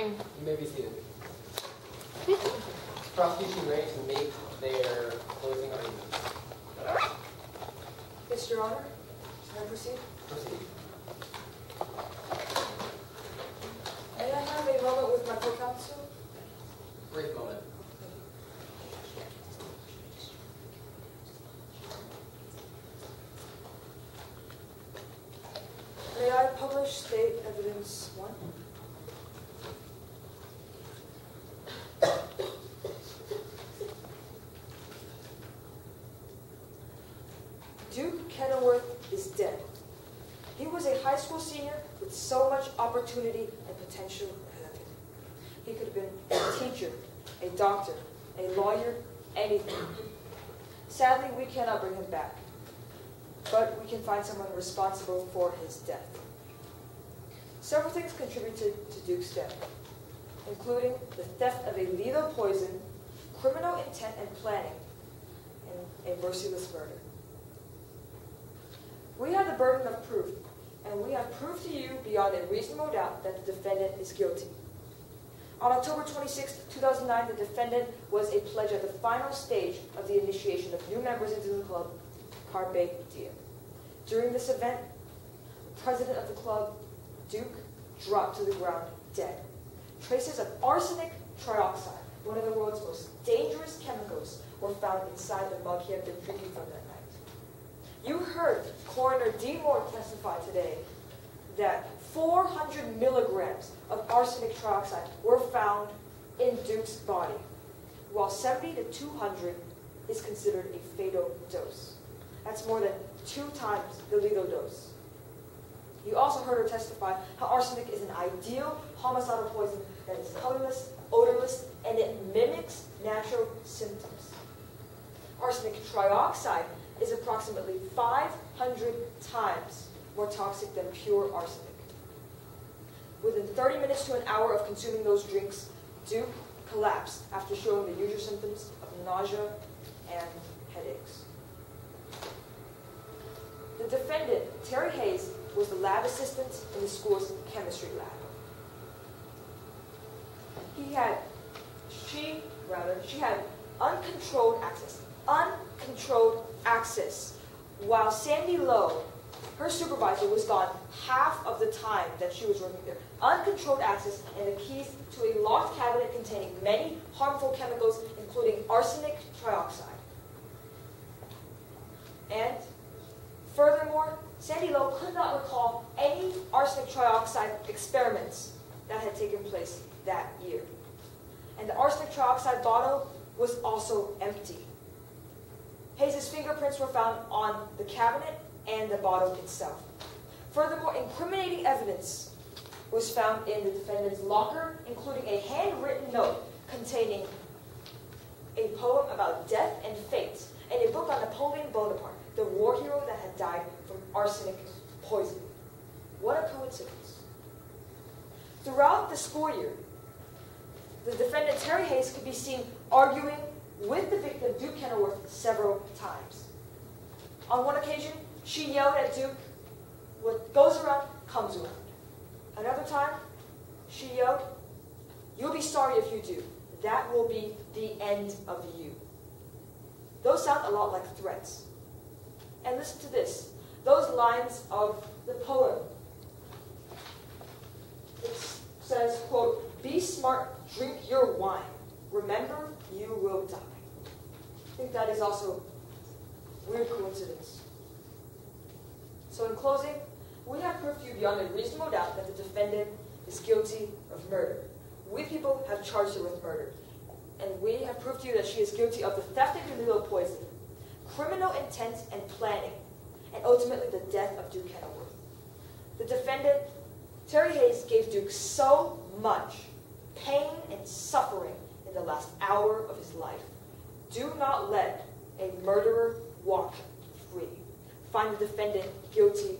morning. You may be seated. Prosecution ready to make their closing arguments. Yes, Your Honor. Can I proceed? Proceed. May I have a moment with my co-counsel? Brief moment. May I publish State Evidence 1? Duke Kenilworth is dead. He was a high school senior with so much opportunity and potential ahead of him. He could have been a teacher, a doctor, a lawyer, anything. Sadly, we cannot bring him back, but we can find someone responsible for his death. Several things contributed to Duke's death, including the theft of a lethal poison, criminal intent and planning, and a merciless murder. We have the burden of proof, and we have proved to you beyond a reasonable doubt that the defendant is guilty. On October 26, 2009, the defendant was a pledge at the final stage of the initiation of new members into the club, Carpe Diem. During this event, the president of the club, Duke, dropped to the ground dead. Traces of arsenic trioxide, one of the world's most dangerous chemicals, were found inside the mug he had been drinking from that night. You heard Coroner D. Moore testify today that 400 milligrams of arsenic trioxide were found in Duke's body, while 70 to 200 is considered a fatal dose. That's more than 2 times the lethal dose. You also heard her testify how arsenic is an ideal homicidal poison that is colorless, odorless, and it mimics natural symptoms. Arsenic trioxide is approximately 500 times more toxic than pure arsenic. Within 30 minutes to an hour of consuming those drinks, Duke collapsed after showing the usual symptoms of nausea and headaches. The defendant, Terry Hayes, was the lab assistant in the school's chemistry lab. She had uncontrolled access, while Sandy Lowe, her supervisor, was gone half of the time that she was working there. Uncontrolled access and the keys to a locked cabinet containing many harmful chemicals, including arsenic trioxide. And furthermore, Sandy Lowe could not recall any arsenic trioxide experiments that had taken place that year. And the arsenic trioxide bottle was also empty. Hayes' fingerprints were found on the cabinet and the bottle itself. Furthermore, incriminating evidence was found in the defendant's locker, including a handwritten note containing a poem about death and fate, and a book on Napoleon Bonaparte, the war hero that had died from arsenic poisoning. What a coincidence. Throughout the school year, the defendant, Terry Hayes, could be seen arguing with the victim, Duke Kenilworth, several times. On one occasion, she yelled at Duke, "What goes around, comes around." Another time, she yelled, "You'll be sorry if you do. That will be the end of you." Those sound a lot like threats. And listen to this. Those lines of the poem. It says, quote, "Be smart, drink your wine. Remember, you will die." I think that is also a weird coincidence. So in closing, we have proved to you beyond a reasonable doubt that the defendant is guilty of murder. We people have charged her with murder. And we have proved to you that she is guilty of the theft of lethal poison, criminal intent and planning, and ultimately the death of Duke Kenilworth. The defendant, Terry Hayes, gave Duke so much pain and suffering in the last hour of his life. Do not let a murderer walk free. Find the defendant guilty